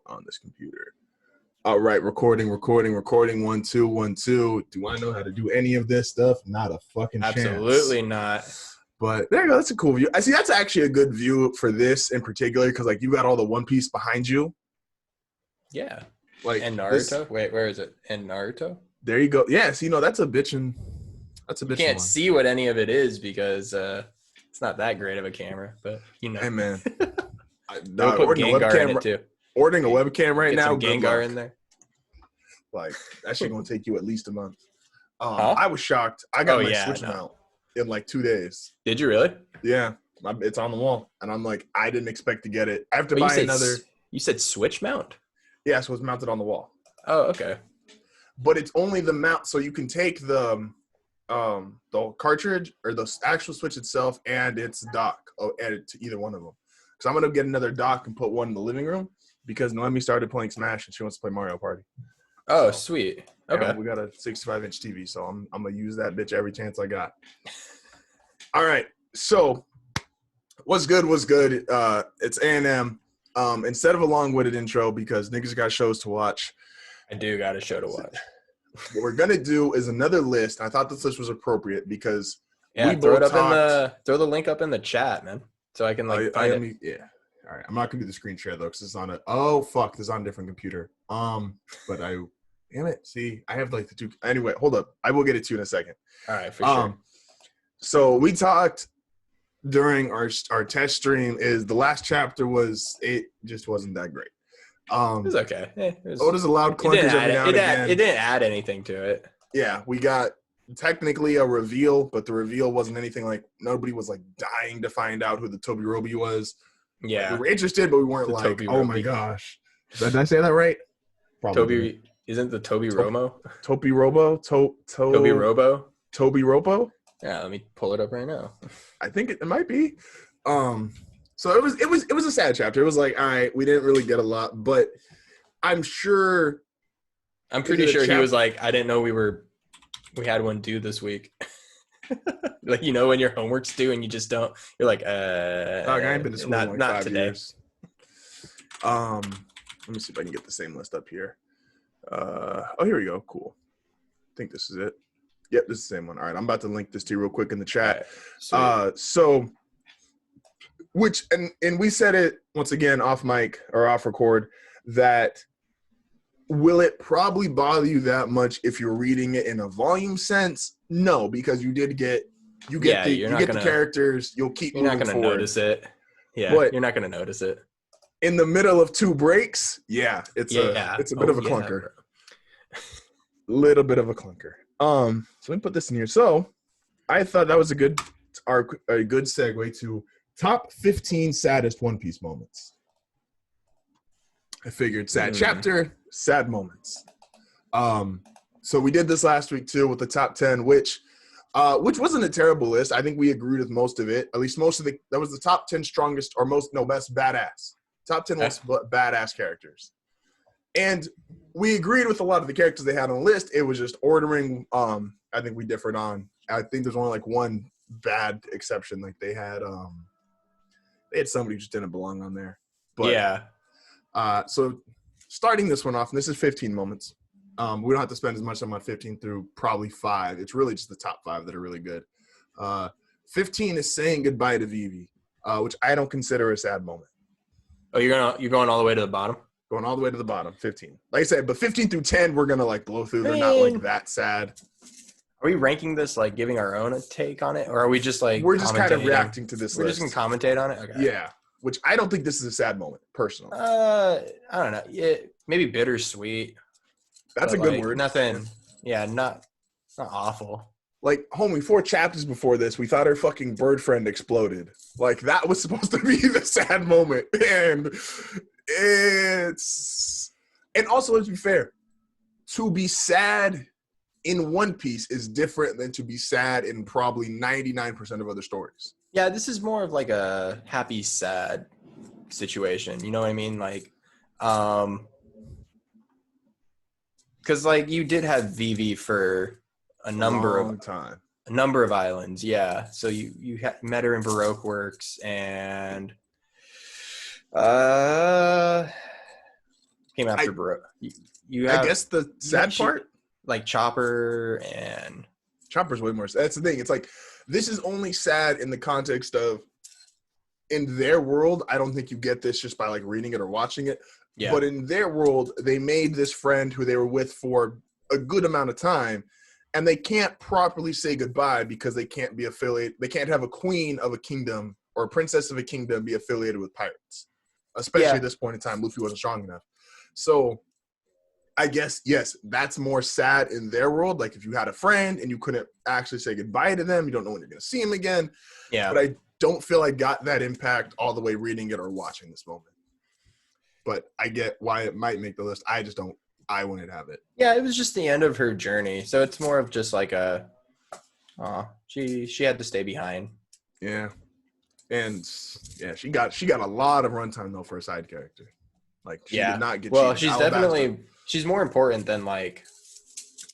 on this computer. All right, recording. 1 2 1 2. Do I know how to do any of this stuff? Not a fucking chance. Absolutely not. But there you go. That's a cool view. I see. That's actually a good view for this in particular because like you got all the One Piece behind you. Yeah. Like and Naruto. Wait, where is it? And Naruto. There you go. Yeah. See, no, that's a bitchin'. That's a bitchin'. You can't one. see what any of it is because it's not that great of a camera. But you know. Hey man. They'll put Gengar in it too. Ordering a webcam right now. Get some Gengar in there. Like that shit gonna take you at least a month. I was shocked. I got my Switch mount in like 2 days. Did you really? Yeah, it's on the wall, and I'm like, I didn't expect to get it. I have to buy another. You said Switch mount? Yeah, so it's mounted on the wall. Oh, okay. But it's only the mount, so you can take the cartridge or the actual Switch itself and its dock. Add it to either one of them. Because I'm gonna get another dock and put one in the living room because Noemi started playing Smash and she wants to play Mario Party. Oh, sweet. Okay. Yeah, we got a 65-inch TV, so I'm gonna use that bitch every chance I got. All right, so what's good? It's A&M. Instead of a long-winded intro because niggas got shows to watch. I do got a show to watch. What we're gonna do is another list. I thought this list was appropriate because we both throw the link up in the chat, man, so I can find it. Yeah. All right, I'm not gonna do the screen share though because it's on a. Oh fuck, this is on a different computer. But I. Damn it. See, I have like the two. Anyway, hold up. I will get it to you in a second. All right, for sure. So we talked during our test stream is the last chapter it just wasn't that great. It was okay. Oda's allowed clunkers every now and again. It didn't add anything to it. Yeah, we got technically a reveal, but the reveal wasn't anything like nobody was like dying to find out who the Toby Roby was. Yeah. Like, we were interested, but we weren't like, Toby oh my gosh. Did I say that right? Probably. Toby. Isn't the Toby Romo? Toby Robo? Toby Robo? Toby Robo? Yeah, let me pull it up right now. I think it might be. So it was a sad chapter. It was like, all right, we didn't really get a lot, but I'm pretty sure he was like, I didn't know we had one due this week. Like, you know, when your homework's due and you just don't, you're like, I ain't been to school in like 5 today. years. Let me see if I can get the same list up here. Here we go. Cool. I think this is it. Yep, this is the same one. All right, I'm about to link this to you real quick in the chat. Right, and we said it once again off mic or off record that will it probably bother you that much if you're reading it in a volume sense? No, because you get the characters. You'll keep. You're not going to notice it. Yeah, but you're not going to notice it. In the middle of 2 breaks, it's a bit of a clunker. Little bit of a clunker. So let me put this in here. So I thought that was a good segue to top 15 saddest One Piece moments. I figured sad chapter, sad moments. So we did this last week too with the top 10, which wasn't a terrible list. I think we agreed with most of it. At least that was the top 10 strongest or best badass. Top 10 most badass characters. And we agreed with a lot of the characters they had on the list. It was just ordering. I think we differed on. I think there's only like one bad exception. Like they had somebody who just didn't belong on there. But yeah. So starting this one off, and this is 15 moments. We don't have to spend as much time on 15 through probably 5. It's really just the top 5 that are really good. 15 is saying goodbye to Vivi, which I don't consider a sad moment. Oh, you're going all the way to the bottom? Going all the way to the bottom, 15. Like I said, but 15 through 10, we're going to like blow through. They're not like that sad. Are we ranking this, like giving our own take on it? Or are we just like we're just kind of reacting to this list? We're just going to commentate on it? Okay. Yeah, which I don't think this is a sad moment, personally. I don't know. Maybe bittersweet. That's a good word. Nothing. Yeah, not awful. Like, homie, 4 chapters before this, we thought our fucking bird friend exploded. Like, that was supposed to be the sad moment. And and also, let's be fair, to be sad in One Piece is different than to be sad in probably 99% of other stories. Yeah, this is more of like a happy, sad situation. You know what I mean? Like, because like you did have Vivi for a number of islands. Yeah. So you met her in Baroque Works and came after Baroque. I guess the sad part, like Chopper and Chopper's way more. That's the thing. It's like this is only sad in the context of in their world. I don't think you get this just by like reading it or watching it. Yeah. But in their world, they made this friend who they were with for a good amount of time, and they can't properly say goodbye because they can't be affiliated. They can't have a queen of a kingdom or a princess of a kingdom be affiliated with pirates, especially at this point in time. Luffy wasn't strong enough. So I guess, yes, that's more sad in their world. Like if you had a friend and you couldn't actually say goodbye to them, you don't know when you're going to see them again. Yeah. But I don't feel I got that impact all the way reading it or watching this moment. But I get why it might make the list. I just don't. I wouldn't have it. Yeah, it was just the end of her journey. So it's more of just like she had to stay behind. Yeah. And yeah, she got a lot of runtime though for a side character. Like she did not get. Well, she's more important than like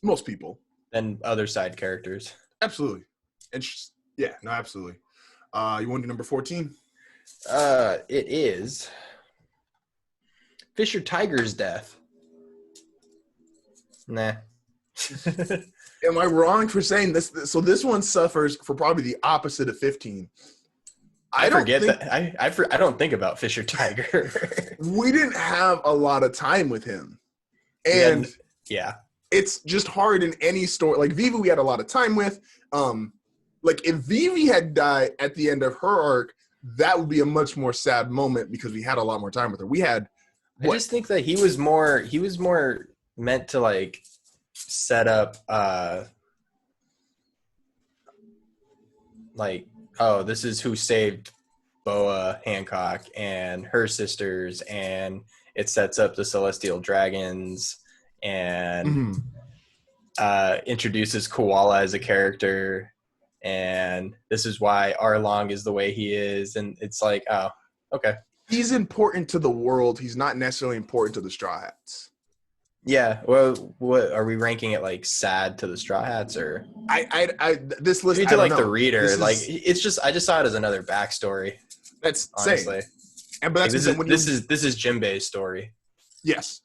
most people than other side characters. Absolutely, and absolutely. You want to do number 14? It is Fisher Tiger's death. Nah. Am I wrong for saying this? So this one suffers for probably the opposite of 15. I don't think about Fisher Tiger. We didn't have a lot of time with him. And it's just hard in any story. Like Vivi, we had a lot of time with. Like if Vivi had died at the end of her arc, that would be a much more sad moment because we had a lot more time with her. We had. I just think that he was more meant to like set up like, oh, this is who saved Boa Hancock and her sisters, and it sets up the Celestial Dragons and introduces Koala as a character, and this is why Arlong is the way he is, and it's like, oh, okay. He's important to the world. He's not necessarily important to the Straw Hats. Yeah, well, what are we ranking it like sad to the Straw Hats or? This list. Maybe to like the reader, it's just I just saw it as another backstory. That's honestly, and but that's like this is Jinbei's story. Yes,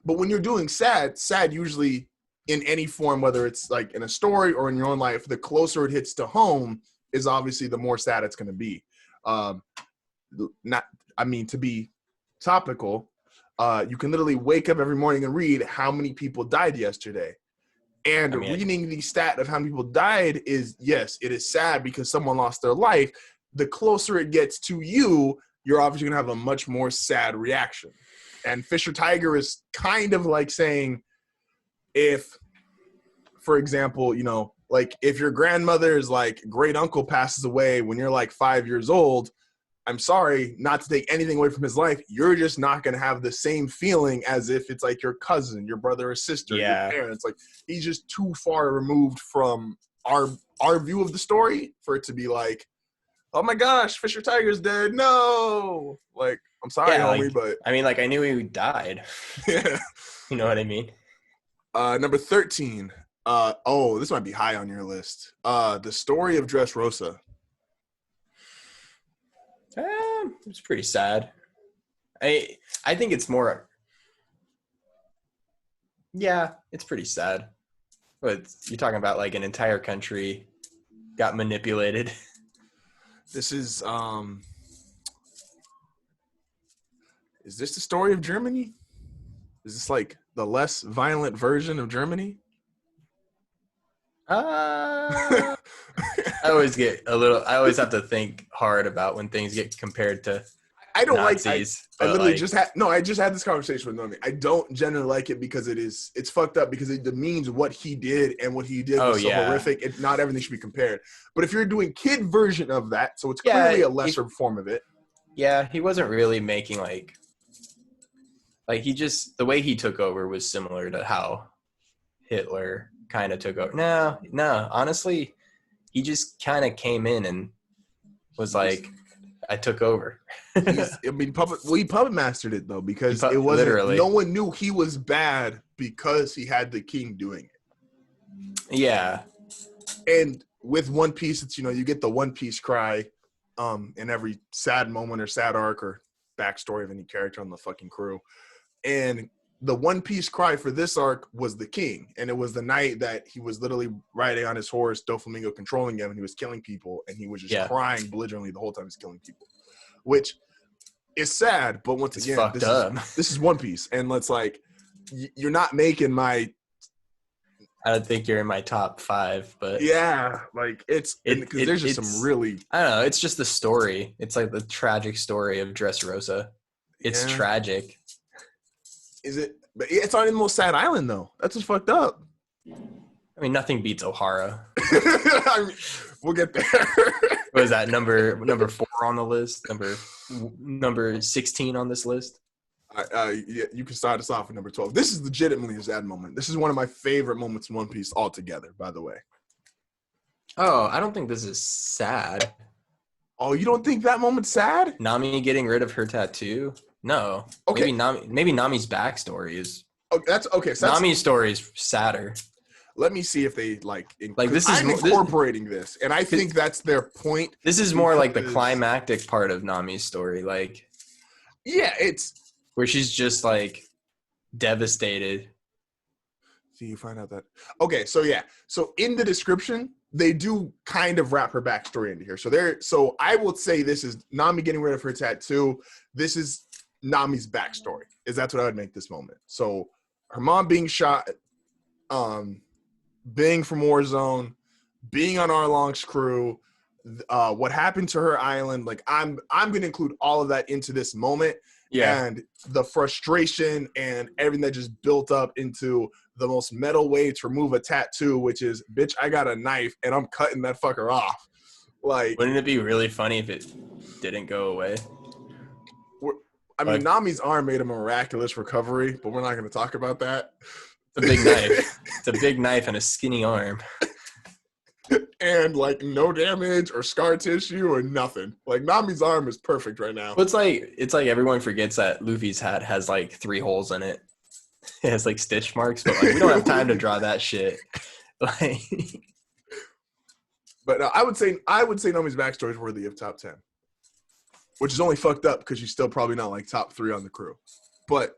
but when you're doing sad usually in any form, whether it's like in a story or in your own life, the closer it hits to home is obviously the more sad it's going to be. To be topical. You can literally wake up every morning and read how many people died yesterday. And reading the stat of how many people died is, yes, it is sad because someone lost their life. The closer it gets to you, you're obviously going to have a much more sad reaction. And Fisher Tiger is kind of like saying if, for example, like if your grandmother's like great uncle passes away when you're like 5 years old, I'm sorry, not to take anything away from his life, you're just not going to have the same feeling as if it's like your cousin, your brother or sister, your parents. Like, he's just too far removed from our view of the story for it to be like, oh my gosh, Fisher Tiger's dead. No. Like, I'm sorry, homie, but. I mean, like, I knew he died. Yeah. You know what I mean? Number 13. This might be high on your list. The Story of Dressrosa. It's pretty sad. I think it's more. Yeah, it's pretty sad. But you're talking about like an entire country got manipulated. This is this the story of Germany? Is this like the less violent version of Germany? I always have to think hard about when things get compared to Nazis. I literally just had this conversation with Nomi. I don't generally like it because it's fucked up because it demeans what he did, and what he did was so horrific, and not everything should be compared. But if you're doing kid version of that, so it's clearly a lesser form of it. Yeah, he wasn't really making like he just, the way he took over was similar to how Hitler kind of took over. No, honestly, he just kind of came in and was like, I took over. He puppet mastered it though, because it wasn't literally. No one knew he was bad because he had the king doing it. Yeah. And with One Piece, it's, you get the One Piece cry in every sad moment or sad arc or backstory of any character on the fucking crew. And the One Piece cry for this arc was the king, and it was the night that he was literally riding on his horse, Doflamingo controlling him, and he was killing people, and he was just crying belligerently the whole time he's killing people, which is sad. But once again, this is One Piece, and let's like, you're not making my. I don't think you're in my top 5, but yeah, like because there's just some really. I don't know. It's just the story. It's like the tragic story of Dressrosa. It's tragic. Is it? But it's on the most sad island, though. That's what's fucked up. I mean, nothing beats Ohara. I mean, we'll get there. What is that, number 4 on the list? Number 16 on this list? Yeah, you can start us off with number 12. This is legitimately a sad moment. This is one of my favorite moments in One Piece altogether, by the way. Oh, I don't think this is sad. Oh, you don't think that moment's sad? Nami getting rid of her tattoo? No. Okay. Maybe Nami's backstory is. Oh, that's okay. So Nami's story is sadder. Let me see if they I'm incorporating this, and I think that's their point. This is more like the climactic part of Nami's story, like. Yeah, it's where she's just like devastated. So you find out that so in the description they do kind of wrap her backstory into here. So I would say this is Nami getting rid of her tattoo. This is Nami's backstory. That's what I would make this moment. So her mom being shot, being from Warzone, being on Arlong's crew, what happened to her island. Like I'm going to include all of that into this moment. Yeah. And the frustration and everything that just built up into the most metal way to remove a tattoo, which is, bitch, I got a knife and I'm cutting that fucker off. Like, wouldn't it be really funny if it didn't go away? I mean, Nami's arm made a miraculous recovery, but we're not going to talk about that. It's a big knife. It's a big knife and a skinny arm. And like no damage or scar tissue or nothing. Like Nami's arm is perfect right now. Well, it's like everyone forgets that Luffy's hat has like 3 holes in it. It has like stitch marks, but like we don't have time to draw that shit. Like, but I would say Nami's backstory is worthy of top 10, which is only fucked up because she's still probably not like top 3 on the crew. But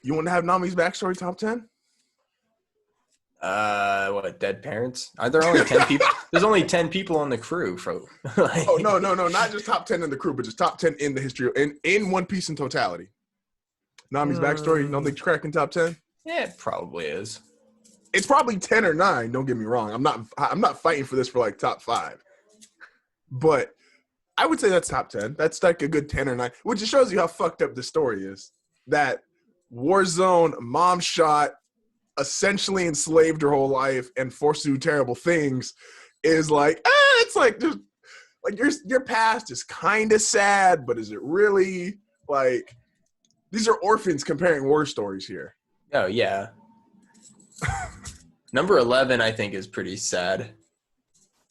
you want to have Nami's backstory top 10? What, dead parents? Are there only 10 people? There's only 10 people on the crew, like, oh, no, not just top 10 in the crew, but just top 10 in the history, in One Piece in totality. Nami's backstory, you don't think it's cracking top 10? Yeah, it probably is. It's probably 10 or 9, don't get me wrong. I'm not fighting for this for like top 5. But I would say that's top 10. That's like a good 10 or 9, which just shows you how fucked up the story is. That Warzone, mom shot, essentially enslaved her whole life and forced to do terrible things is like, it's like, just like your past is kind of sad, but is it really? Like, these are orphans comparing war stories here. Oh, yeah. Number 11, I think, is pretty sad.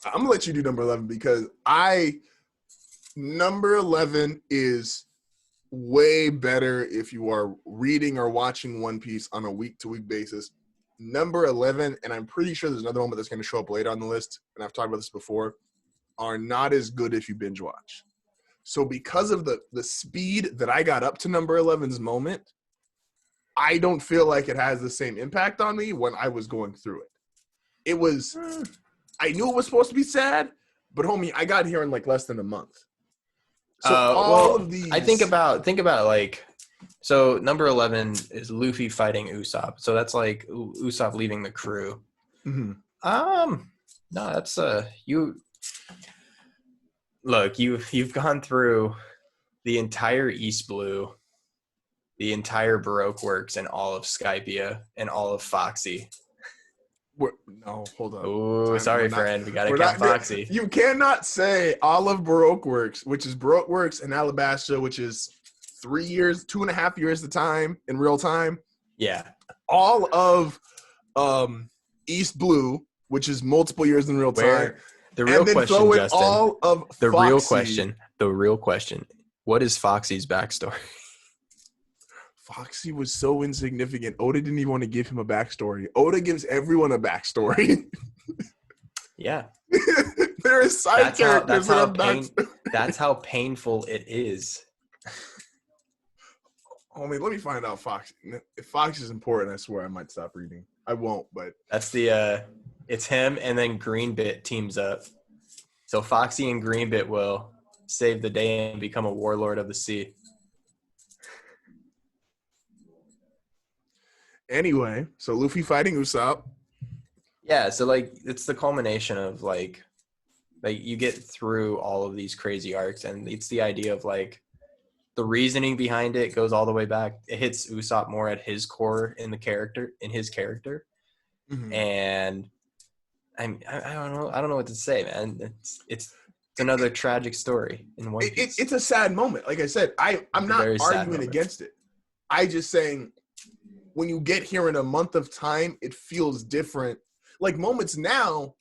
I'm going to let you do number 11 because number 11 is way better if you are reading or watching One Piece on a week-to-week basis. Number 11, and I'm pretty sure there's another one that's going to show up later on the list, and I've talked about this before, are not as good if you binge watch. So because of the speed that I got up to number 11's moment, I don't feel like it has the same impact on me when I was going through it. It was, I knew it was supposed to be sad, but homie, I got here in like less than a month. So all of these, I think about like, so number 11 is Luffy fighting Usopp. So that's like Usopp leaving the crew. Mm-hmm. No, that's you. Look, you've gone through the entire East Blue, the entire Baroque Works, and all of Skypia, and all of Foxy. No, hold on. Oh, sorry, friend. We got to count Foxy. You cannot say all of Baroque Works, which is Baroque Works and Alabasta, which is 3 years, 2.5 years at the time in real time. Yeah. All of East Blue, which is multiple years in real time. The real question, Justin. All of the Foxy. real question. What is Foxy's backstory? Foxy was so insignificant. Oda didn't even want to give him a backstory. Oda gives everyone a backstory. Yeah. There is side characters that have backstory. That's how painful it is. Homie, let me find out Fox. If Fox is important, I swear I might stop reading. I won't, but that's the it's him and then Greenbit teams up. So Foxy and Greenbit will save the day and become a warlord of the sea. Anyway, so Luffy fighting Usopp. Yeah, so like it's the culmination of like you get through all of these crazy arcs, and it's the idea of like the reasoning behind it goes all the way back. It hits Usopp more at his core in his character. Mm-hmm. And I don't know what to say, man. It's another tragic story in One Piece. It's a sad moment. Like I said, I'm not arguing against it. I just saying when you get here in a month of time, it feels different. Like moments now,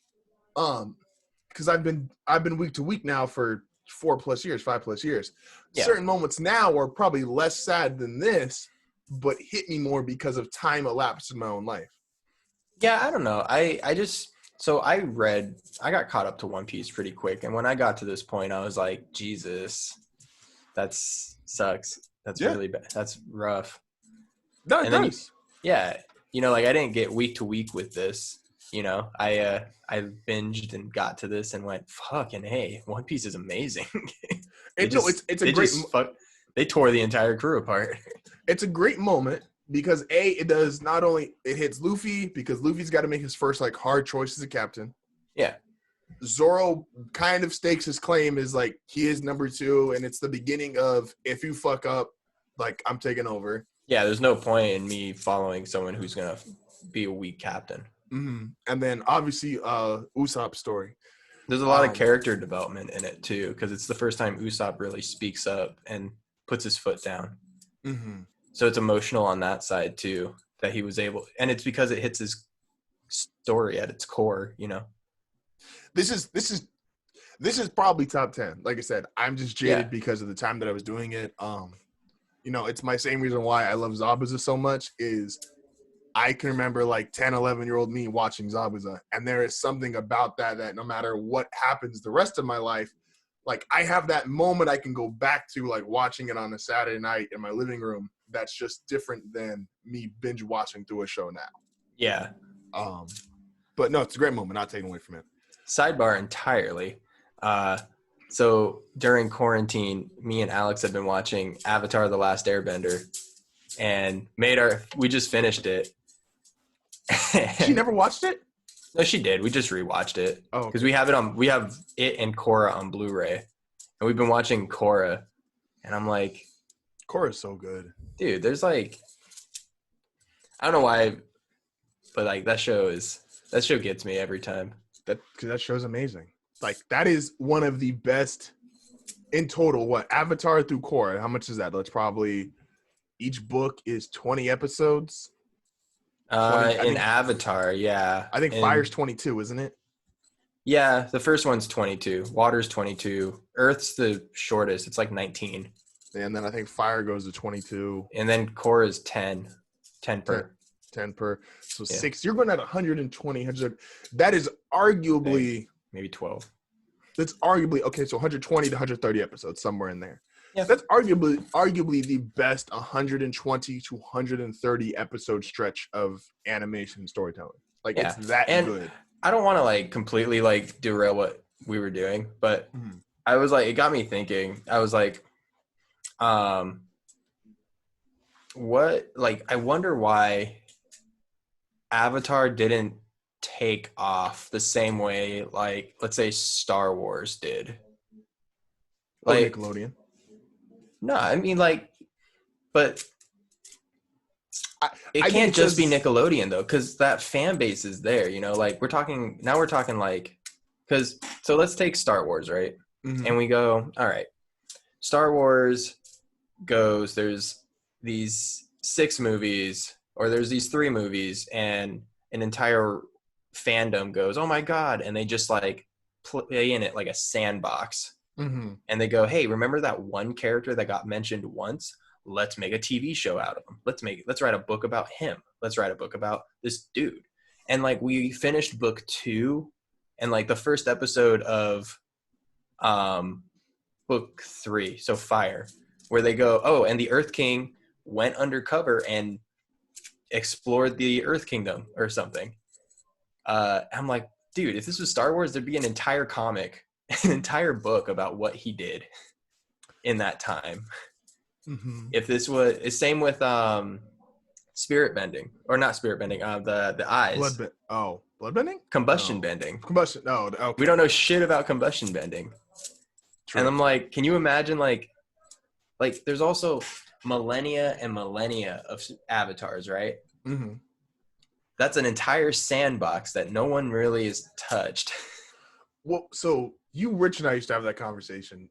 because I've been week to week now for 5+ years. Yeah. Certain moments now are probably less sad than this, but hit me more because of time elapsed in my own life. Yeah, I don't know. I got caught up to One Piece pretty quick, and when I got to this point, I was like, Jesus, that sucks. That's really bad. That's rough. No, it does. I didn't get week to week with this. I binged and got to this and went, fucking hey, One Piece is amazing. They tore the entire crew apart. It's a great moment because it does not only it hits Luffy because Luffy's got to make his first like hard choice as a captain. Yeah. Zoro kind of stakes his claim as like he is number 2, and it's the beginning of if you fuck up, like I'm taking over. Yeah, there's no point in me following someone who's gonna be a weak captain. Mm-hmm. And then obviously Usopp's story. There's a lot of character development in it too, because it's the first time Usopp really speaks up and puts his foot down. Mm-hmm. So it's emotional on that side too, that he was able, and it's because it hits his story at its core. This is probably top 10. Like I said, I'm just jaded because of the time that I was doing it. It's my same reason why I love Zabuza so much is I can remember like 10, 11-year-old me watching Zabuza, and there is something about that no matter what happens the rest of my life, like I have that moment I can go back to, like watching it on a Saturday night in my living room. That's just different than me binge watching through a show now. Yeah. But no, it's a great moment. Not taken away from it. Sidebar entirely. So during quarantine, me and Alex have been watching Avatar: The Last Airbender, and we just finished it. She never watched it? No, she did. We just rewatched it because we have it and Korra on Blu-ray, and we've been watching Korra, and I'm like, Korra's so good, dude. There's like, I don't know why, but like that show gets me every time. Because that show's amazing. Like that is one of the best in total. What Avatar through Korra? How much is that? That's probably each book is 20 episodes. Avatar, yeah. I think Fire's 22, isn't it? Yeah, the first one's 22. Water's 22. Earth's the shortest. It's like 19. And then I think Fire goes to 22. And then Korra's 10. 10 per. 10 per. So 6. You're going at 120. That is arguably... Maybe 12. That's arguably... Okay, so 120 to 130 episodes, somewhere in there. Yeah. That's arguably the best 120 to 130 episode stretch of animation storytelling. Like it's that good. I don't want to like completely like derail what we were doing, but I was like, it got me thinking. I was like, I wonder why Avatar didn't take off the same way, like let's say Star Wars did. Like Nickelodeon. No, I mean but it can't just be Nickelodeon though, because that fan base is there. Like we're talking like, because so let's take Star Wars, right? Mm-hmm. And we go, all right, Star Wars goes. There's these 6 movies, or there's these 3 movies, and an entire fandom goes, oh my god, and they just like play in it like a sandbox. Mm-hmm. And they go, hey, remember that one character that got mentioned once? Let's make a TV show out of him. Let's write a book about him. Let's write a book about this dude. And like we finished book 2, and like the first episode of book 3, so Fire, where they go, oh, and the Earth King went undercover and explored the Earth Kingdom or something. I'm like, dude, if this was Star Wars, there'd be an entire comic, an entire book about what he did in that time. Mm-hmm. If this was same with spirit bending, or not spirit bending, the eyes. Bloodbending? Combustion bending. Combustion. No, okay. We don't know shit about combustion bending. True. And I'm like, can you imagine like there's also millennia and millennia of avatars, right? Mm-hmm. That's an entire sandbox that no one really has touched. Well, so Rich and I used to have that conversation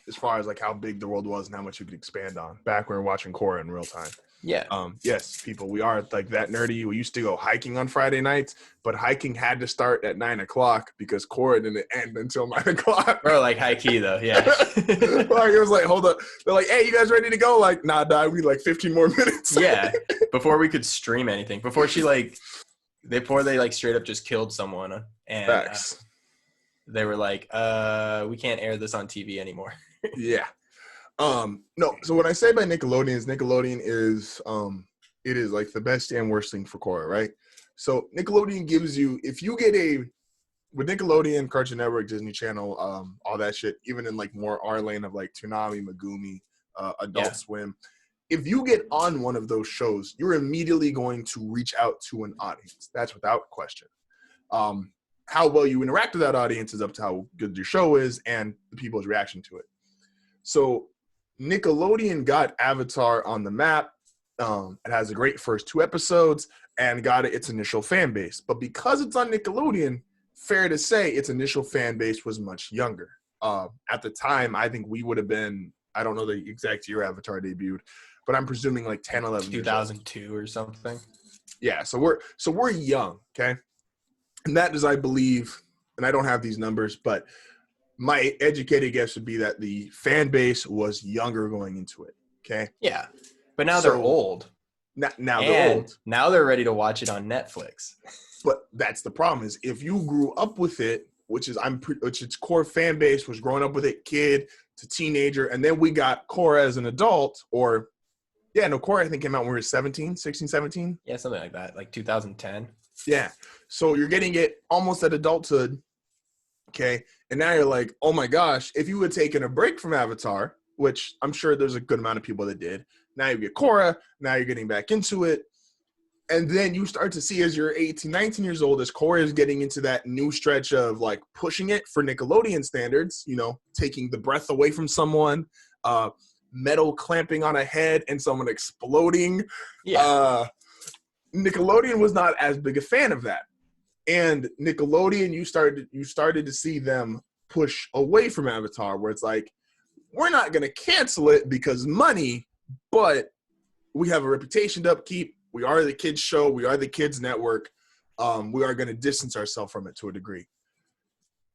as far as like how big the world was and how much you could expand on back when we were watching Korra in real time. Yeah. Yes, people, we are like that nerdy. We used to go hiking on Friday nights, but hiking had to start at 9:00 because Korra didn't end until 9:00. Bro, like high key though, yeah. Like, it was like, hold up. They're like, hey, you guys ready to go? Like, nah, we need like 15 more minutes. Yeah. Before we could stream anything. Before they like straight up just killed someone. And they were like, we can't air this on TV anymore. Yeah. No, so what I say by Nickelodeon is it is like the best and worst thing for Korra, right? So Nickelodeon gives you, if you get with Nickelodeon, Cartoon Network, Disney Channel, all that shit, even in like more our lane of like Toonami, Megumi, Adult Swim, if you get on one of those shows, you're immediately going to reach out to an audience. That's without question. How well you interact with that audience is up to how good your show is and the people's reaction to it. So Nickelodeon got Avatar on the map. It has a great first 2 episodes and got its initial fan base. But because it's on Nickelodeon, fair to say its initial fan base was much younger. At the time, I think we would have been, I don't know the exact year Avatar debuted, but I'm presuming like 10, 11 2002 or something. Yeah, so we're young, okay? And that is, I believe, and I don't have these numbers, but my educated guess would be that the fan base was younger going into it, okay? Yeah, but now they're old. Now they're old. Now they're ready to watch it on Netflix. But that's the problem is if you grew up with it, which its core fan base was growing up with it, kid to teenager, and then we got Korra as an adult, Korra I think came out when we were 16, 17. Yeah, something like that, like 2010. Yeah. So you're getting it almost at adulthood. Okay. And now you're like, oh my gosh, if you had taken a break from Avatar, which I'm sure there's a good amount of people that did, now you get Korra, now you're getting back into it. And then you start to see as you're 18, 19 years old, as Korra is getting into that new stretch of like pushing it for Nickelodeon standards, taking the breath away from someone, metal clamping on a head and someone exploding. Yeah. Nickelodeon was not as big a fan of that. And Nickelodeon, you started to see them push away from Avatar, where it's like, we're not going to cancel it because money, but we have a reputation to upkeep. We are the kids show. We are the kids network. We are going to distance ourselves from it to a degree.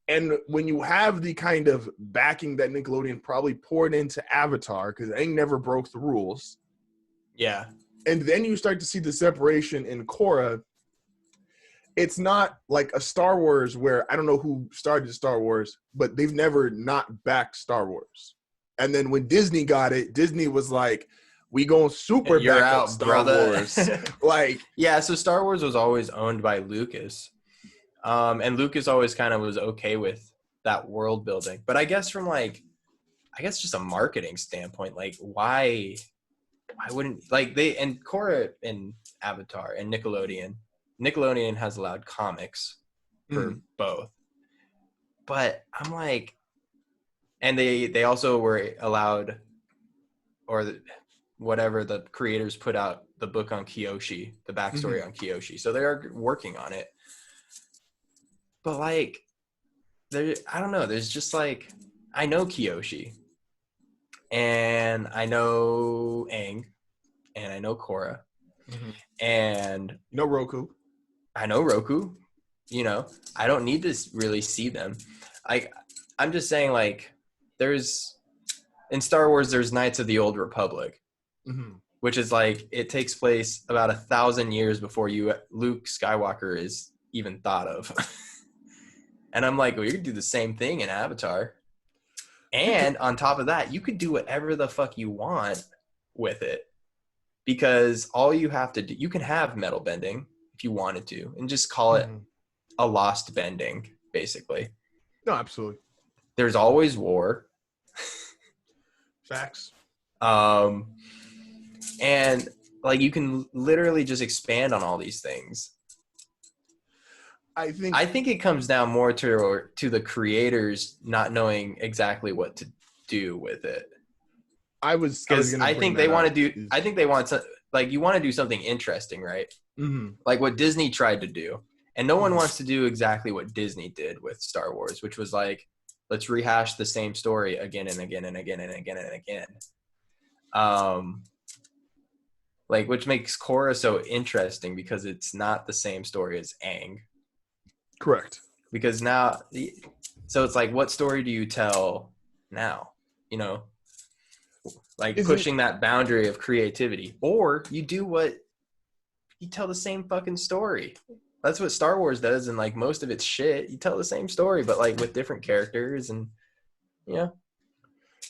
And when you have the kind of backing that Nickelodeon probably poured into Avatar, because they never broke the rules. Yeah. And then you start to see the separation in Korra. It's not like a Star Wars where I don't know who started Star Wars, but they've never not backed Star Wars. And then when Disney got it, Disney was like, we going super back out Star Wars. Like, yeah, so Star Wars was always owned by Lucas. And Lucas always kind of was okay with that world building. But I guess from just a marketing standpoint, like why wouldn't and Korra and Avatar and Nickelodeon has allowed comics for both. But I'm like, and they also were allowed, or whatever, the creators put out the book on Kyoshi, the backstory on Kyoshi. So they are working on it. But I don't know, there's just like, I know Kyoshi, and I know Aang, and I know Korra, and Roku. I know Roku. I don't need to really see them. I'm just saying, like, in Star Wars, there's Knights of the Old Republic, which is like, it takes place about 1,000 years before Luke Skywalker is even thought of. And I'm like, well, you could do the same thing in Avatar. And on top of that, you could do whatever the fuck you want with it. because all you have to do, you can have metal bending if you wanted to, and just call it a lost bending, basically. No, absolutely. There's always war. Facts. And like you can literally just expand on all these things. I think it comes down more to the creators not knowing exactly what to do with it. I think they want to, like, you want to do something interesting, right? Mm-hmm. Like what Disney tried to do. And no one wants to do exactly what Disney did with Star Wars, which was like, let's rehash the same story again and again and again and again and again. Like, which makes Korra so interesting because it's not the same story as Aang. Correct. Because now, so it's like, what story do you tell now? You know, like pushing that boundary of creativity, or you tell the same fucking story. That's what Star Wars does, and like most of it's shit. You tell the same story, but like with different characters, and yeah.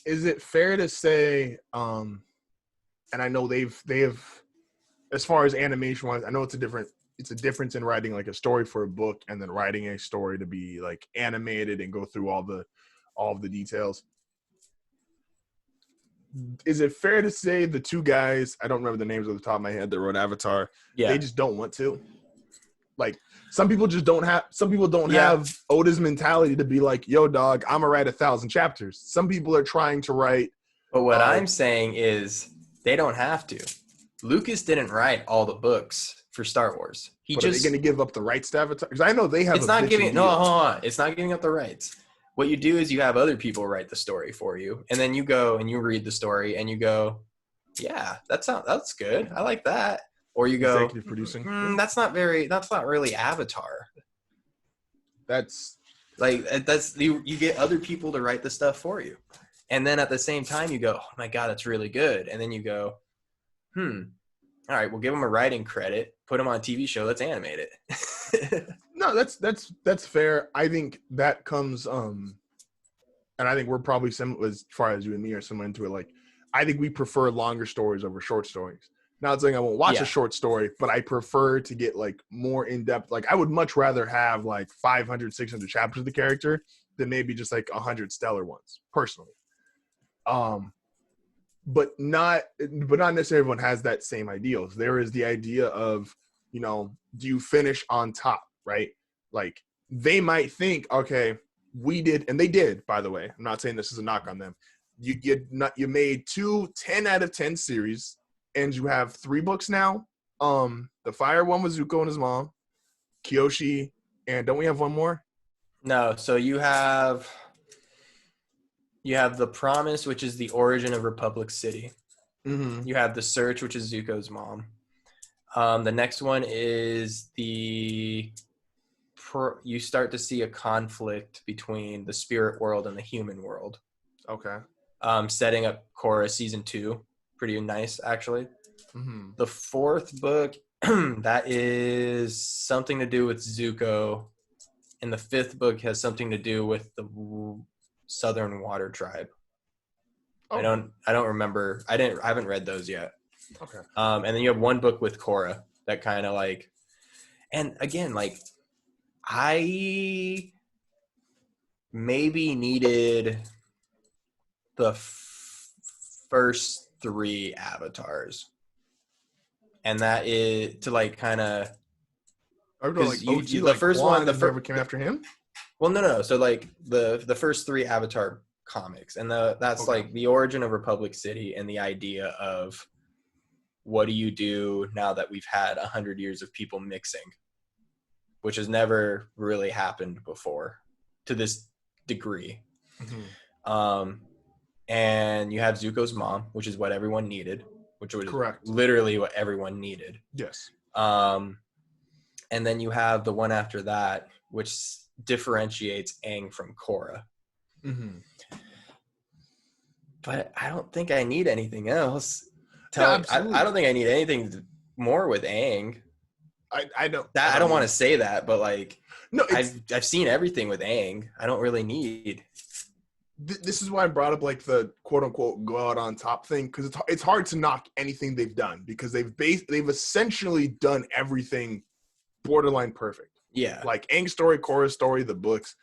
Is it fair to say? And I know they've as far as animation wise, I know it's a difference in writing like a story for a book and then writing a story to be like animated and go through all of the details. Is it fair to say the two guys, I don't remember the names off the top of my head, that wrote Avatar, they just don't want to? Like, some people don't have Oda's mentality to be like, yo, dog, I'm gonna write 1,000 chapters. Some people are trying to write. But what I'm saying is they don't have to. Lucas didn't write all the books for Star Wars. Are they going to give up the rights to Avatar? Because I know they have. It's not giving. No, hold on. It's not giving up the rights. What you do is you have other people write the story for you, and then you go and you read the story, and you go, "Yeah, that's good. I like that." Or you go, executive producing. That's not really Avatar. That's you get other people to write the stuff for you. And then at the same time you go, oh my God, that's really good. And then you go, all right, we'll give them a writing credit, put them on a TV show, let's animate it. No, that's fair. I think that comes, and I think we're probably similar as far as you and me are similar into it. Like, I think we prefer longer stories over short stories. Not saying I won't watch a short story, but I prefer to get like more in depth. Like, I would much rather have like 500, 600 chapters of the character than maybe just like 100 stellar ones, personally. But not necessarily everyone has that same ideals. There is the idea of, you know, do you finish on top, right? Like, they might think, okay, we did, and they did, by the way. I'm not saying this is a knock on them. You made 2 10 out of 10 series, and you have 3 books now. The fire one was Zuko and his mom, Kyoshi, and don't we have one more? No, so you have The Promise, which is the origin of Republic City. Mm-hmm. You have The Search, which is Zuko's mom. The next one is you start to see a conflict between the spirit world and the human world. Okay. Setting up Korra season 2. Pretty nice, actually. Mm-hmm. The 4th book, that is something to do with Zuko. And the 5th book has something to do with the Southern Water Tribe. Oh. I don't remember. I haven't read those yet. Okay. And then you have 1 book with Korra that kind of like, and again, like, I maybe needed the first 3 avatars, and that is to like kind of. The first one that never came after him. Well, no. So like the first 3 Avatar comics, and that's okay. Like the origin of Republic City and the idea of what do you do now that we've had 100 years of people mixing, which has never really happened before to this degree. Mm-hmm. And you have Zuko's mom, which is what everyone needed, which was correct. Literally what everyone needed. Yes. And then you have the one after that, which differentiates Aang from Korra. Mm-hmm. But I don't think I need anything else. I don't think I need anything more with Aang. I don't want to say that, but like, no, I've seen everything with Aang. I don't really need. this is why I brought up like the quote unquote go out on top thing, because it's hard to knock anything they've done because they've essentially done everything borderline perfect. Yeah, like Aang's story, Korra's story, the books.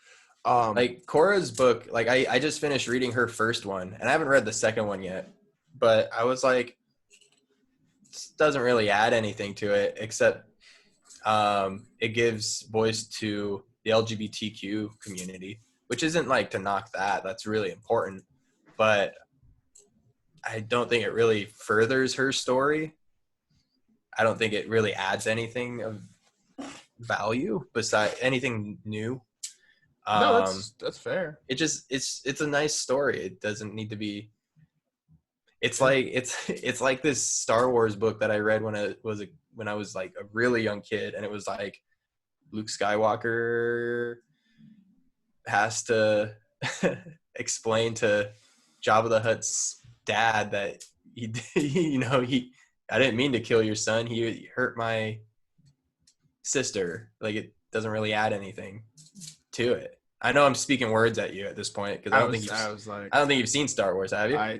Like Korra's book, like I just finished reading her first one, and I haven't read the second one yet. But I was like, this doesn't really add anything to it except it gives voice to the LGBTQ community, which isn't like to knock that. That's really important. But I don't think it really furthers her story. I don't think it really adds anything of value besides anything new. No, that's fair. It's a nice story. It doesn't need to be. It's like it's like this Star Wars book that I read when I was like a really young kid, and it was like Luke Skywalker has to explain to Jabba the Hutt's dad that I didn't mean to kill your son. He hurt my sister. Like, it doesn't really add anything to it. I know I'm speaking words at you at this point because I don't think you've seen Star Wars, have you? I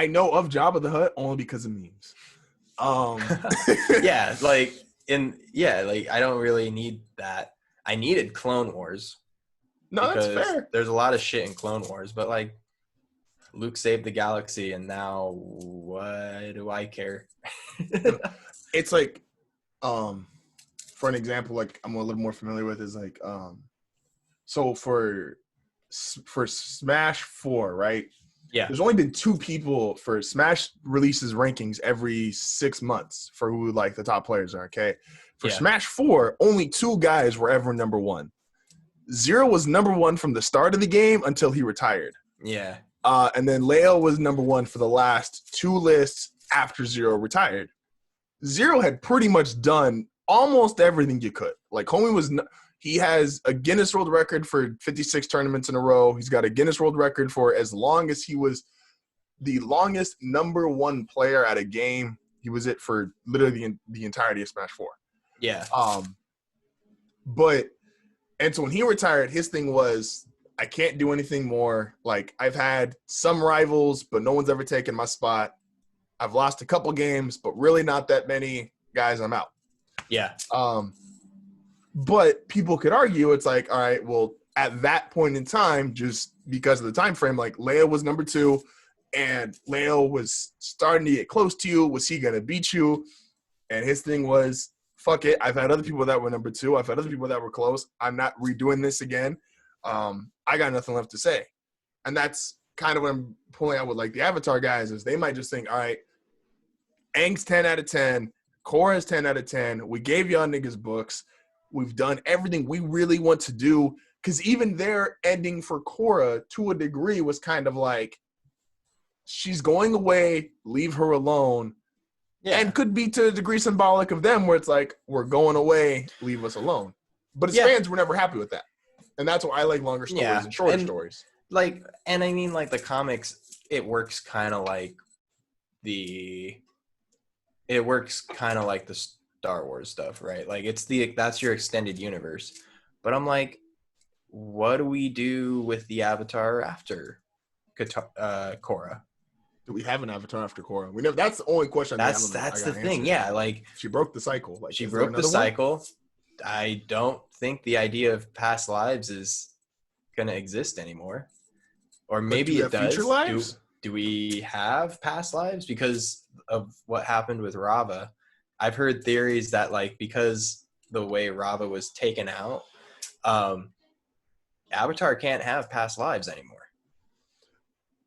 know of Jabba the Hutt only because of memes. Yeah, I don't really need that. I needed Clone Wars. No, that's fair. There's a lot of shit in Clone Wars, but like Luke saved the galaxy, and now what do I care? It's like, for an example, like I'm a little more familiar with is like, so for Smash 4, right? Yeah. There's only been 2 people for Smash releases rankings every 6 months for who like the top players are. Okay. For Smash 4, only 2 guys were ever number 1. Zero was number 1 from the start of the game until he retired. Yeah. And then Leo was number 1 for the last 2 lists after Zero retired. Zero had pretty much done almost everything you could. Like, homie he has a Guinness World Record for 56 tournaments in a row. He's got a Guinness World Record for as long as he was the longest number 1 player at a game. He was it for literally the entirety of Smash 4. Yeah. And so when he retired, his thing was, I can't do anything more. Like, I've had some rivals, but no one's ever taken my spot. I've lost a couple games, but really not that many. Guys, I'm out. Yeah. But people could argue, it's like, all right, well, at that point in time, just because of the time frame, like Leo was number 2, and Leo was starting to get close to you. Was he gonna beat you? And his thing was, fuck it. I've had other people that were number 2. I've had other people that were close. I'm not redoing this again. I got nothing left to say. And that's kind of what I'm pulling out with like the Avatar guys, is they might just think, all right, Aang's 10 out of 10, Korra's 10 out of 10. We gave y'all niggas books. We've done everything we really want to do. Because even their ending for Korra, to a degree, was kind of like, she's going away, leave her alone. Yeah. And could be to a degree symbolic of them, where it's like, we're going away, leave us alone. But as fans, we're never happy with that. And that's why I like longer stories and shorter stories. Like, and I mean, like the comics, it works kind of like the Star Wars stuff, right? Like, that's your extended universe. But I'm like, what do we do with the Avatar after Korra? Do we have an Avatar after Korra? We never. That's the only question. That's the thing. Yeah, like she broke the cycle. Like, she broke the cycle. I don't think the idea of past lives is gonna exist anymore. Or maybe it does. Future lives? Do we have past lives because of what happened with Rava? I've heard theories that, like, because the way Rava was taken out, Avatar can't have past lives anymore.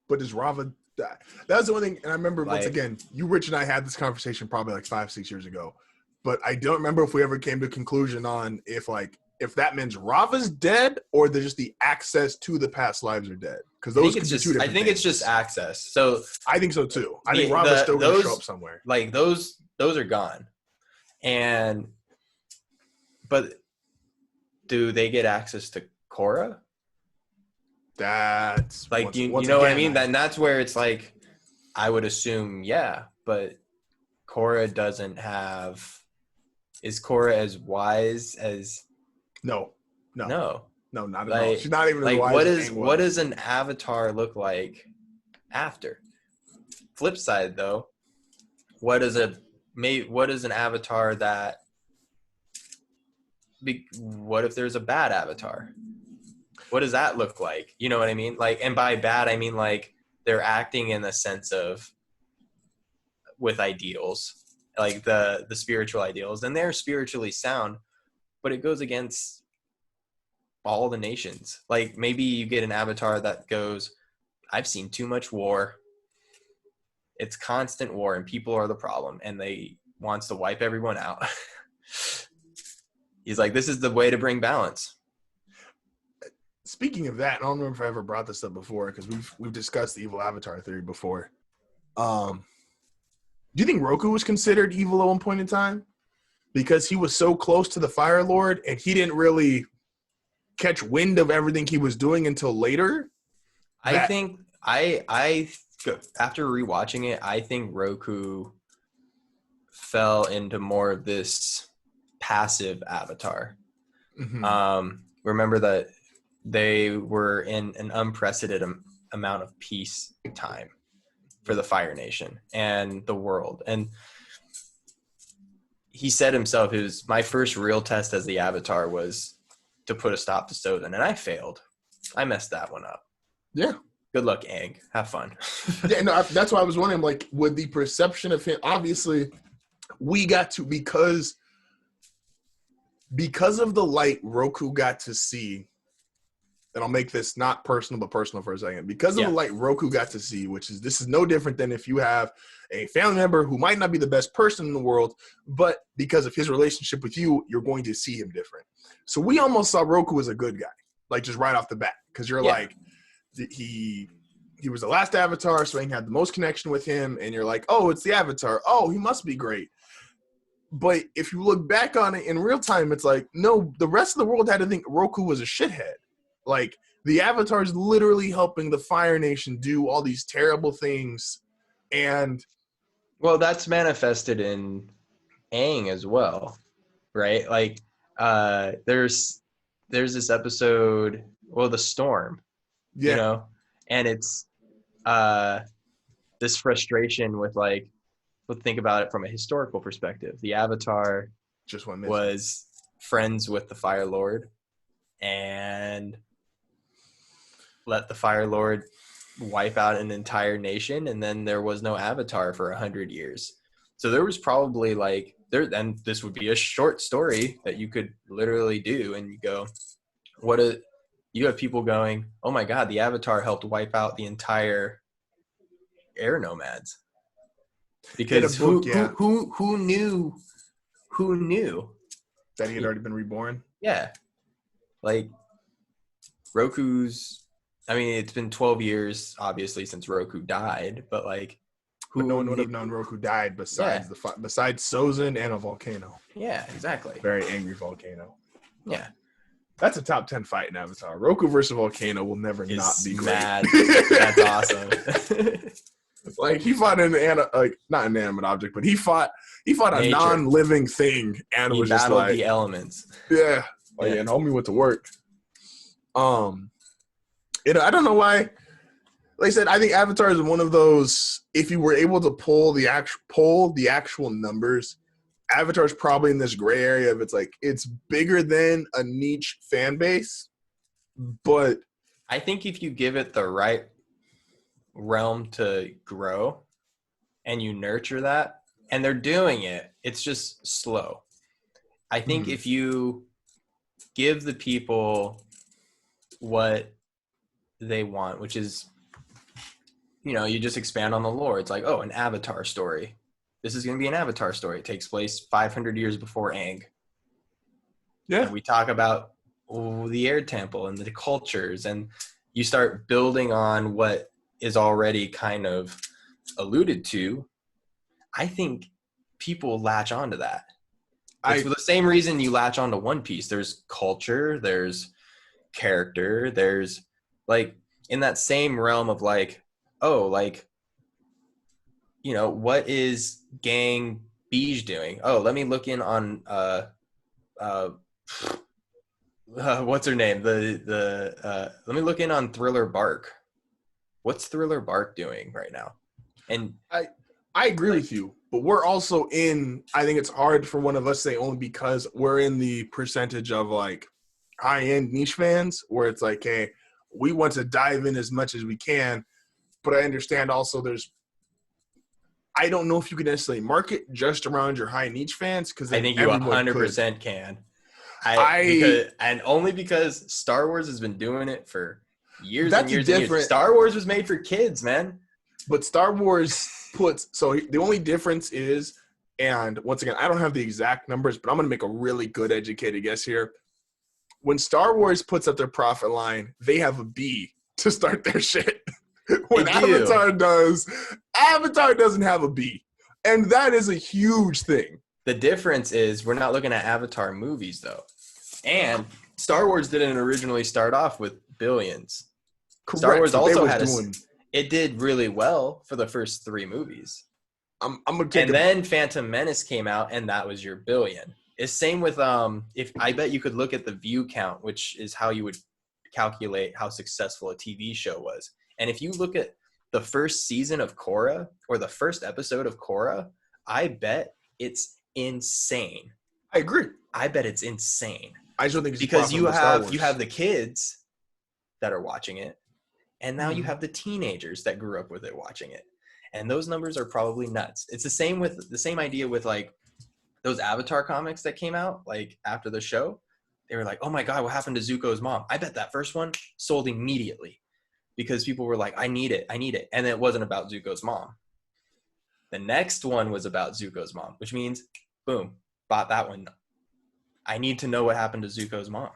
But does Rava die? That's the one thing. And I remember, once again, you, Rich, and I had this conversation probably like 5-6 years ago. But I don't remember if we ever came to a conclusion on if that means Rava's dead or there's just the access to the past lives are dead. Because those could be 2 different things. I think it's just access. So I think so too. I think Rava's still going to show up somewhere. Like those are gone. But do they get access to Korra? That's like, you know what I mean? And that's where it's like, I would assume, yeah, but Korra doesn't have. Is Korra as wise as? No. No, not at all. She's not even as wise as Aang was. What does an avatar look like after? Flip side though, what is an avatar that? What if there's a bad avatar? What does that look like? You know what I mean? Like, and by bad I mean like they're acting in the sense of with ideals, like the spiritual ideals, and they're spiritually sound, but it goes against all the nations. Like maybe you get an avatar that goes, I've seen too much war. It's constant war and people are the problem and they wants to wipe everyone out. He's like, this is the way to bring balance. Speaking of that, I don't remember if I ever brought this up before because we've discussed the evil avatar theory before. Do you think Roku was considered evil at one point in time? Because he was so close to the Fire Lord and he didn't really catch wind of everything he was doing until later? I think I after rewatching it, I think Roku fell into more of this passive avatar. Mm-hmm. Remember that they were in an unprecedented amount of peace time for the Fire Nation and the world. And he said himself, it was my first real test as the avatar was to put a stop to Sozin, and I failed. I messed that one up. Yeah. Good luck, Aang. Have fun. Yeah, no, that's why I was wondering, like, with the perception of him, obviously, we got to, because of the light Roku got to see, and I'll make this not personal, but personal for a second. Because of the light Roku got to see, this is no different than if you have a family member who might not be the best person in the world, but because of his relationship with you, you're going to see him different. So we almost saw Roku as a good guy, like just right off the bat, because you're like, he was the last avatar, so Aang had the most connection with him, and you're like, oh, it's the avatar. Oh, he must be great. But if you look back on it in real time, it's like, no, the rest of the world had to think Roku was a shithead. Like, the Avatar is literally helping the Fire Nation do all these terrible things. And well, that's manifested in Aang as well, right? Like, there's this episode, well, The Storm, you know, and it's this frustration with, like, think about it from a historical perspective. The Avatar just was friends with the Fire Lord and let the Fire Lord wipe out an entire nation, and then there was no Avatar for 100 years. So there was probably like and this would be a short story that you could literally do, and you go, you have people going, oh my God, the Avatar helped wipe out the entire air nomads. Because who knew that he had already been reborn? Yeah. Like Roku's, I mean, it's been 12 years, obviously, since Roku died, but like, but no one would have known Roku died besides besides Sozin and a volcano. Yeah, exactly. Very angry volcano. Yeah. That's a top 10 fight in Avatar. Roku versus volcano will never not be great. Mad. That's awesome. Like, he fought not an inanimate object, but he fought a non-living thing, and was just like the elements. Yeah. Like, and homie went to work. I don't know why. Like I said, I think Avatar is one of those. If you were able to pull the actual numbers, Avatar is probably in this gray area of it's bigger than a niche fan base, but I think if you give it the right realm to grow and you nurture that, and they're doing it, it's just slow. I think if you give the people what they want, which is, you just expand on the lore. It's like, oh, an Avatar story. This is going to be an Avatar story. It takes place 500 years before Aang. Yeah. And we talk about the air temple and the cultures, and you start building on what is already kind of alluded to. I think people latch onto that. It's for the same reason you latch onto One Piece. There's culture, there's character, there's like in that same realm of like, oh, like, what is Gang Beige doing? Oh, let me look in on what's her name? Let me look in on Thriller Bark. What's Thriller Bark doing right now? And I agree with you, but we're also I think it's hard for one of us to say only because we're in the percentage of like high-end niche fans where it's like, hey, we want to dive in as much as we can, but I understand also I don't know if you can necessarily market just around your high niche fans because I think you 100% can. Only because Star Wars has been doing it for years and years and years. Star Wars was made for kids, man. But Star Wars the only difference is, and once again, I don't have the exact numbers, but I'm going to make a really good educated guess here. When Star Wars puts up their profit line, they have a B to start their shit. When Avatar doesn't have a B. And that is a huge thing. The difference is we're not looking at Avatar movies, though. And Star Wars didn't originally start off with billions. Correct. Star Wars also it did really well for the first 3 movies. Then Phantom Menace came out, and that was your billion. It's same with if I bet you could look at the view count, which is how you would calculate how successful a TV show was. And if you look at the first season of Korra or the first episode of Korra, I bet it's insane. I agree. I bet it's insane. I just don't think it's because you have the kids that are watching it, and now you have the teenagers that grew up with it watching it, and those numbers are probably nuts. It's the same idea with like those Avatar comics that came out like after the show. They were like, "Oh my God, what happened to Zuko's mom?" I bet that first one sold immediately because people were like, "I need it," and it wasn't about Zuko's mom. The next one was about Zuko's mom, which means, boom, bought that one. I need to know what happened to Zuko's mom.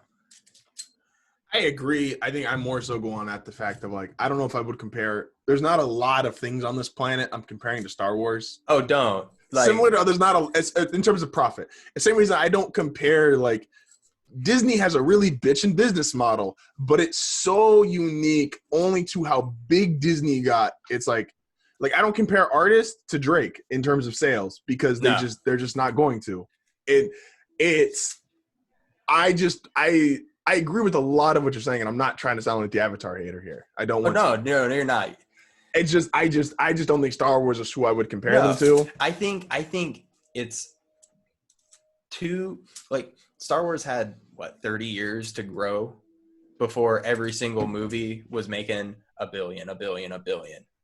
I agree. I think I'm more so going at the fact of like, I don't know if I would compare. There's not a lot of things on this planet I'm comparing to Star Wars. Oh, don't. Similar to there's not in terms of profit. The same reason I don't compare like Disney has a really bitchin' business model, but it's so unique only to how big Disney got. It's like I don't compare artists to Drake in terms of sales because they're just not going to. I agree with a lot of what you're saying, and I'm not trying to sound like the Avatar hater here. I don't want to. No, you're not. It's just I just don't think Star Wars is who I would compare them to. I think it's too like Star Wars had 30 years to grow before every single movie was making a billion,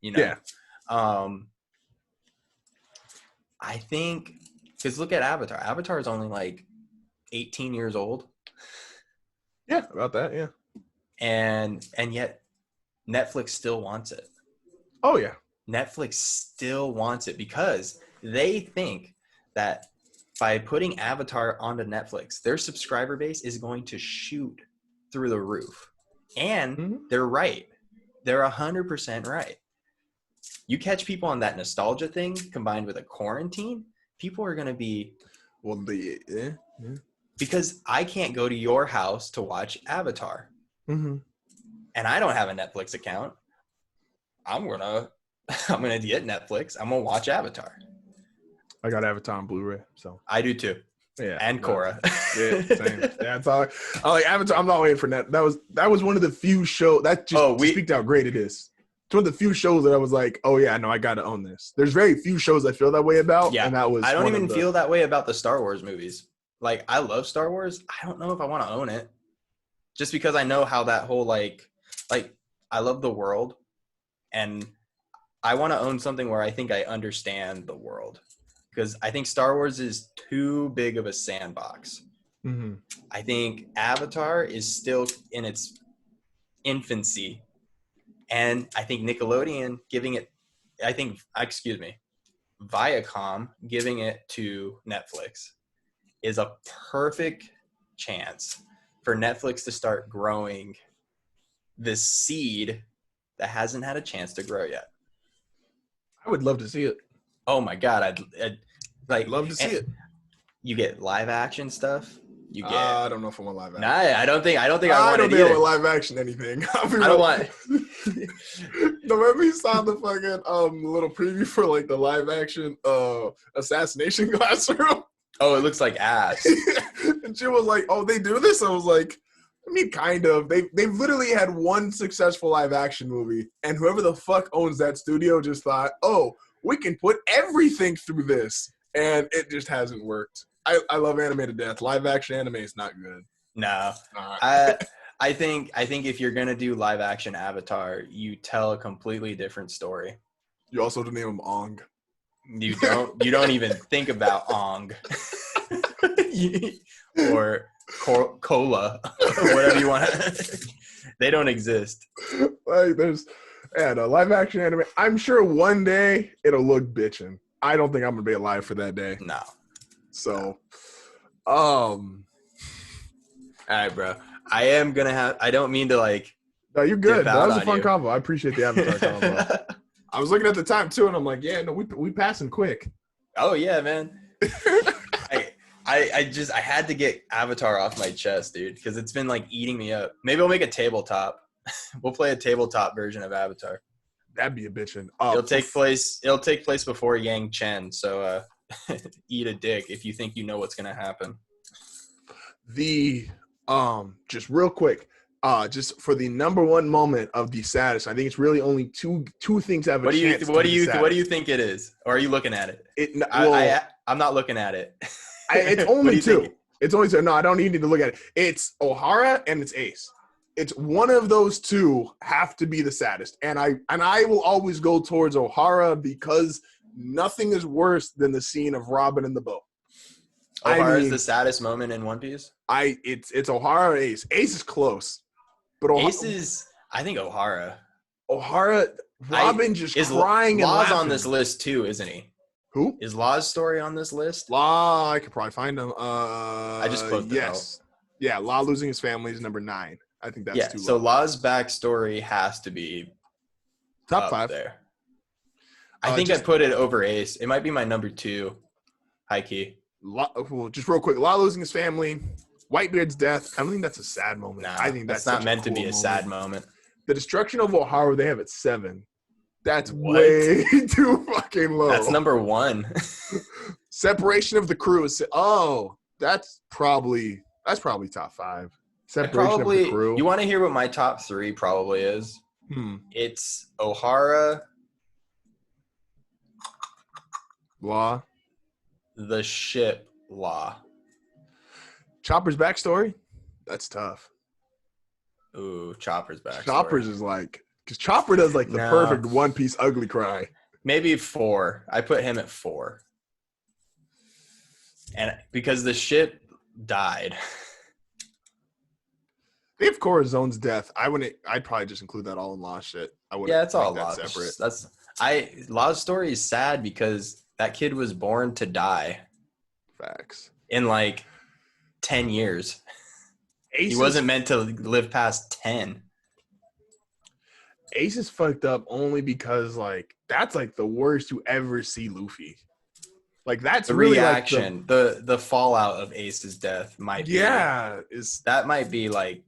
you know? Yeah. I think because look at Avatar. Avatar is only like 18 years old. Yeah, about that, yeah. And yet Netflix still wants it. Oh, yeah. Netflix still wants it because they think that by putting Avatar onto Netflix, their subscriber base is going to shoot through the roof. And they're right. They're 100% right. You catch people on that nostalgia thing combined with a quarantine, people are going to be... Because I can't go to your house to watch Avatar. Mm-hmm. And I don't have a Netflix account. I'm gonna get Netflix. I'm gonna watch Avatar. I got Avatar on Blu-ray, so I do too. Yeah, and Korra. Yeah, same. Yeah, it's all. I like Avatar. I'm not waiting for that. That was one of the few shows that just to speak to how great it is. It's one of the few shows that I was like, oh yeah, no, I got to own this. There's very few shows I feel that way about. Yeah, and that was. I don't even feel that way about the Star Wars movies. Like, I love Star Wars. I don't know if I want to own it, just because I know how that whole like I love the world. And I want to own something where I think I understand the world, because I think Star Wars is too big of a sandbox. Mm-hmm. I think Avatar is still in its infancy. And I think Nickelodeon Viacom giving it to Netflix is a perfect chance for Netflix to start growing this seed that hasn't had a chance to grow yet. I would love to see it. Oh my God. I'd love to see it. You get live action stuff. You get. I don't know if I want live action. Nah, I don't think I want it either. I don't think I want live action anything. I don't want. Remember you saw the fucking little preview for like the live action assassination classroom? Oh, it looks like ass. And she was like, "Oh, they do this?" I was like, I mean, kind of. They've literally had one successful live action movie, and whoever the fuck owns that studio just thought, oh, we can put everything through this, and it just hasn't worked. I love anime to death. Live action anime is not good. No, I think if you're gonna do live action Avatar, you tell a completely different story. You also have to name him Ong. You don't even think about Ong or Cola, whatever you want. They don't exist. Like a live action anime. I'm sure one day it'll look bitchin'. I don't think I'm gonna be alive for that day. No. So, all right, bro. I don't mean to like. No, you're good. That was a fun combo. I appreciate the Avatar combo. I was looking at the time too, and I'm like, yeah, no, we passing quick. Oh yeah, man. I had to get Avatar off my chest, dude, because it's been like eating me up. Maybe we'll make a tabletop. We'll play a tabletop version of Avatar. That'd be a bitchin'. It'll take place before Yang Chen, so eat a dick if you think you know what's gonna happen. Just real quick, just for the number one moment of the saddest, I think it's really only two things have a chance. What do you think it is? Or are you looking at it? I'm not looking at it. It's only two. It's only two. No, I don't need to look at it. It's Ohara and it's Ace. It's one of those two have to be the saddest, and I will always go towards Ohara because nothing is worse than the scene of Robin in the boat. Ohara is the saddest moment in One Piece. It's Ohara or Ace. Ace is close, but Ace is. I think Ohara. Robin just crying and Law's laughing. on this list too, isn't he? Who is Law's story on this list? Law, I could probably find him. I just closed it out. Yeah, Law losing his family is number 9. I think that's too low. So Law's backstory has to be top 5 there. I think I'd put it over Ace. It might be my number 2. High key. Well, just real quick, Law losing his family, Whitebeard's death. I don't think that's a sad moment. Nah, I think that's not meant to be a sad moment. The destruction of Ohara, they have at 7. That's way too fucking low. That's number 1. Separation of the crew is. Oh, that's probably top 5. Separation of the crew. You want to hear what my top 3 probably is? It's Ohara, Law, the ship, Law. Chopper's backstory. That's tough. Ooh, Chopper's backstory. Chopper's is like. Because Chopper does like the perfect One Piece ugly cry. Maybe 4. I put him at 4. And because the ship died. They have Corazone's death. I'd probably just include that all in Law's shit. I wouldn't. Yeah, it's all Law. Separate. Law's story is sad because that kid was born to die. Facts. In like 10 years. He wasn't meant to live past 10. Ace is fucked up only because like that's like the worst you ever see Luffy. Like that's the really reaction, like the fallout of Ace's death might be. Yeah, that might be like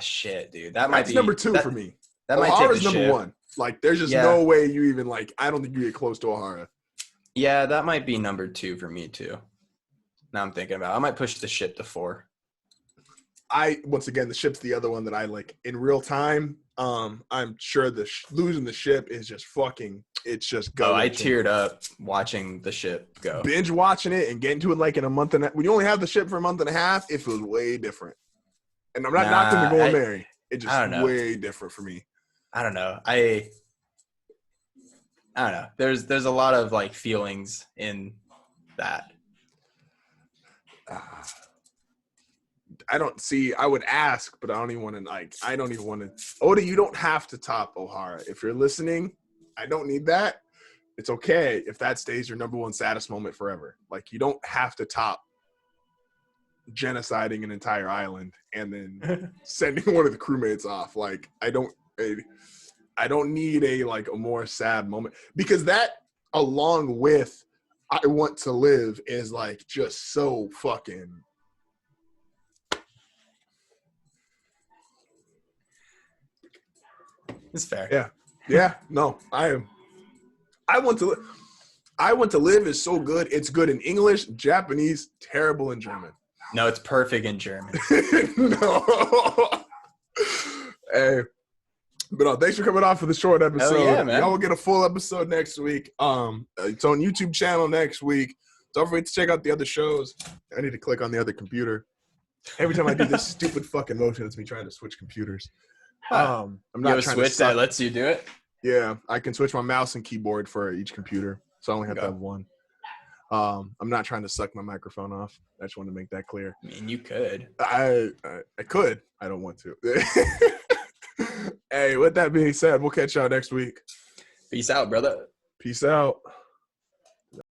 shit, dude. That's number 2 for me. That might take the number ship. 1. Like there's just no way you even like. I don't think you get close to Ohara. Yeah, that might be number 2 for me too. Now I'm thinking about. I might push the ship to 4. Once again, the ship's the other one that I like in real time. I'm sure losing the ship is just fucking. It's just go. I teared up watching the ship go. Binge watching it and getting to it like in a month and when you only have the ship for a month and a half, it feels way different. And I'm not knocking the Golden Mary. It just way different for me. I don't know. I don't know. There's a lot of like feelings in that. I would ask, but I don't even want to Oda, you don't have to top Ohara. If you're listening, I don't need that. It's okay if that stays your number 1 saddest moment forever. Like you don't have to top genociding an entire island and then sending one of the crewmates off. Like I don't need a more sad moment because that along with I Want to Live is like just so fucking. It's fair. Yeah. No, I Want to Live. I Want to Live is so good. It's good in English, Japanese, terrible in German. No, it's perfect in German. No. Hey. But thanks for coming on for the short episode. Yeah, man. Y'all will get a full episode next week. It's on YouTube channel next week. Don't forget to check out the other shows. I need to click on the other computer. Every time I do this stupid fucking motion, it's me trying to switch computers. I'm not you have a trying switch to suck. that lets you do it? Yeah, I can switch my mouse and keyboard for each computer, so I only have to have one. I'm not trying to suck my microphone off. I just want to make that clear. I mean, you could. I could. I don't want to. Hey, with that being said, we'll catch y'all next week. Peace out, brother. Peace out.